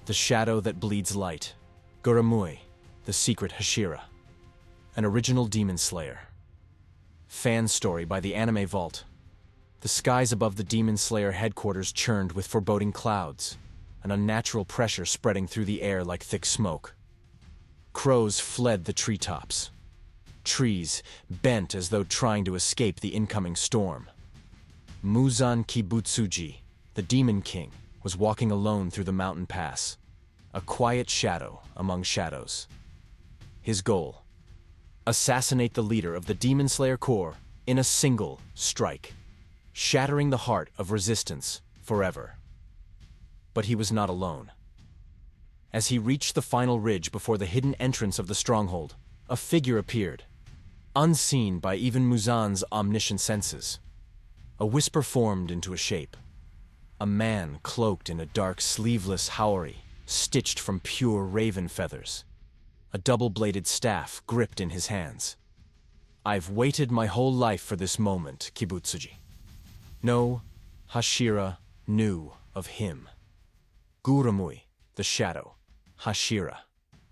The Shadow that Bleeds Light. Guramui, the Secret Hashira. An original demon slayer. Fan story by the Anime Vault. The skies above the Demon Slayer headquarters churned with foreboding clouds, an unnatural pressure spreading through the air like thick smoke. Crows fled the treetops. Trees bent as though trying to escape the incoming storm. Muzan Kibutsuji, the Demon King, was walking alone through the mountain pass, a quiet shadow among shadows. His goal: assassinate the leader of the Demon Slayer Corps in a single strike, shattering the heart of resistance forever. But he was not alone. As he reached the final ridge before the hidden entrance of the stronghold, a figure appeared, unseen by even Muzan's omniscient senses. A whisper formed into a shape. A man cloaked in a dark sleeveless haori, stitched from pure raven feathers. A double-bladed staff gripped in his hands. "I've waited my whole life for this moment, Kibutsuji." No Hashira knew of him. Guramui, the Shadow Hashira,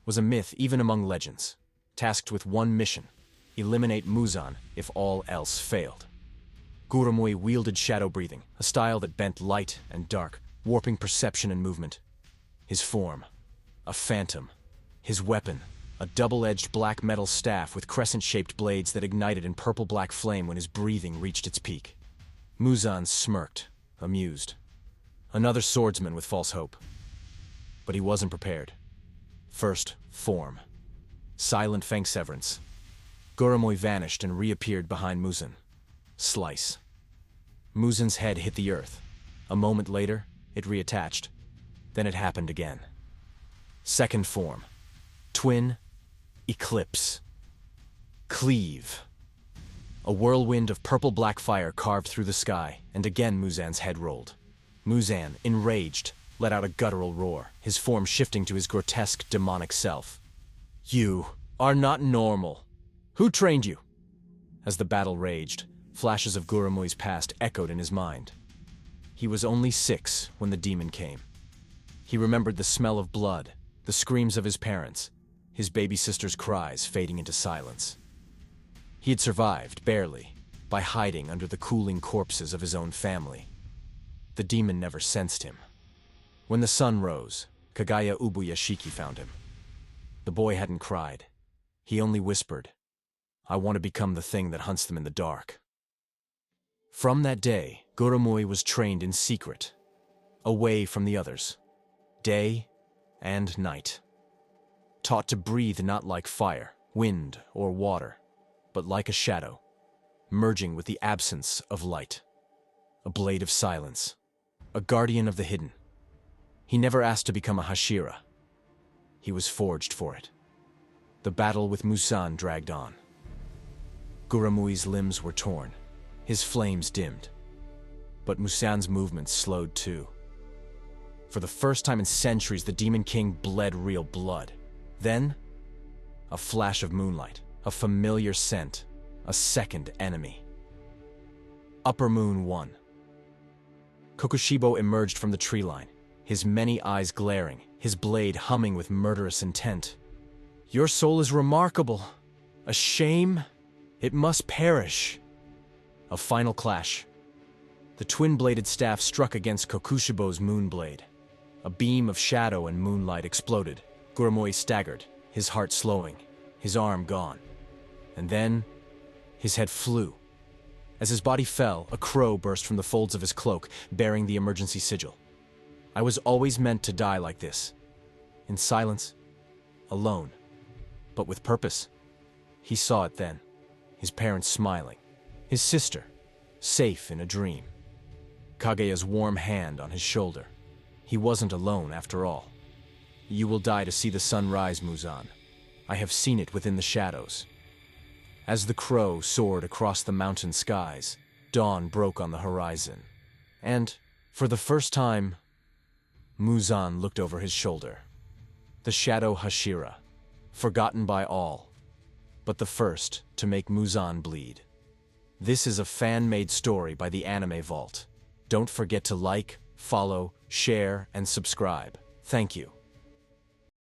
was a myth even among legends, tasked with one mission: eliminate Muzan if all else failed. Guramui wielded shadow breathing, a style that bent light and dark, warping perception and movement. His form, a phantom. His weapon, a double-edged black metal staff with crescent-shaped blades that ignited in purple-black flame when his breathing reached its peak. Muzan smirked, amused. Another swordsman with false hope. But he wasn't prepared. First, form. Silent Fang Severance. Guramui vanished and reappeared behind Muzan. Slice. Muzan's head hit the earth. A moment later, it reattached. Then it happened again. Second form. Twin. Eclipse. Cleave. A whirlwind of purple-black fire carved through the sky, and again Muzan's head rolled. Muzan, enraged, let out a guttural roar, his form shifting to his grotesque, demonic self. "You are not normal. Who trained you?" As the battle raged, flashes of Guramui's past echoed in his mind. He was only 6 when the demon came. He remembered the smell of blood, the screams of his parents, his baby sister's cries fading into silence. He had survived, barely, by hiding under the cooling corpses of his own family. The demon never sensed him. When the sun rose, Kagaya Ubuyashiki found him. The boy hadn't cried. He only whispered, "I want to become the thing that hunts them in the dark." From that day, Guramui was trained in secret, away from the others, day and night. Taught to breathe not like fire, wind, or water, but like a shadow, merging with the absence of light. A blade of silence, a guardian of the hidden. He never asked to become a Hashira. He was forged for it. The battle with Muzan dragged on. Guramui's limbs were torn, his flames dimmed. But Muzan's movements slowed too. For the first time in centuries, the Demon King bled real blood. Then, a flash of moonlight, a familiar scent, a second enemy. Upper Moon 1. Kokushibo emerged from the tree line, his many eyes glaring, his blade humming with murderous intent. "Your soul is remarkable. A shame. It must perish." A final clash. The twin-bladed staff struck against Kokushibo's moonblade. A beam of shadow and moonlight exploded. Guramui staggered, his heart slowing, his arm gone. And then, his head flew. As his body fell, a crow burst from the folds of his cloak, bearing the emergency sigil. "I was always meant to die like this. In silence, alone, but with purpose." He saw it then, his parents smiling, his sister, safe in a dream. Kaguya's warm hand on his shoulder. He wasn't alone after all. "You will die to see the sun rise, Muzan. I have seen it within the shadows." As the crow soared across the mountain skies, dawn broke on the horizon. And, for the first time, Muzan looked over his shoulder. The Shadow Hashira, forgotten by all, but the first to make Muzan bleed. This is a fan-made story by the Anime Vault. Don't forget to like, follow, share, and subscribe. Thank you.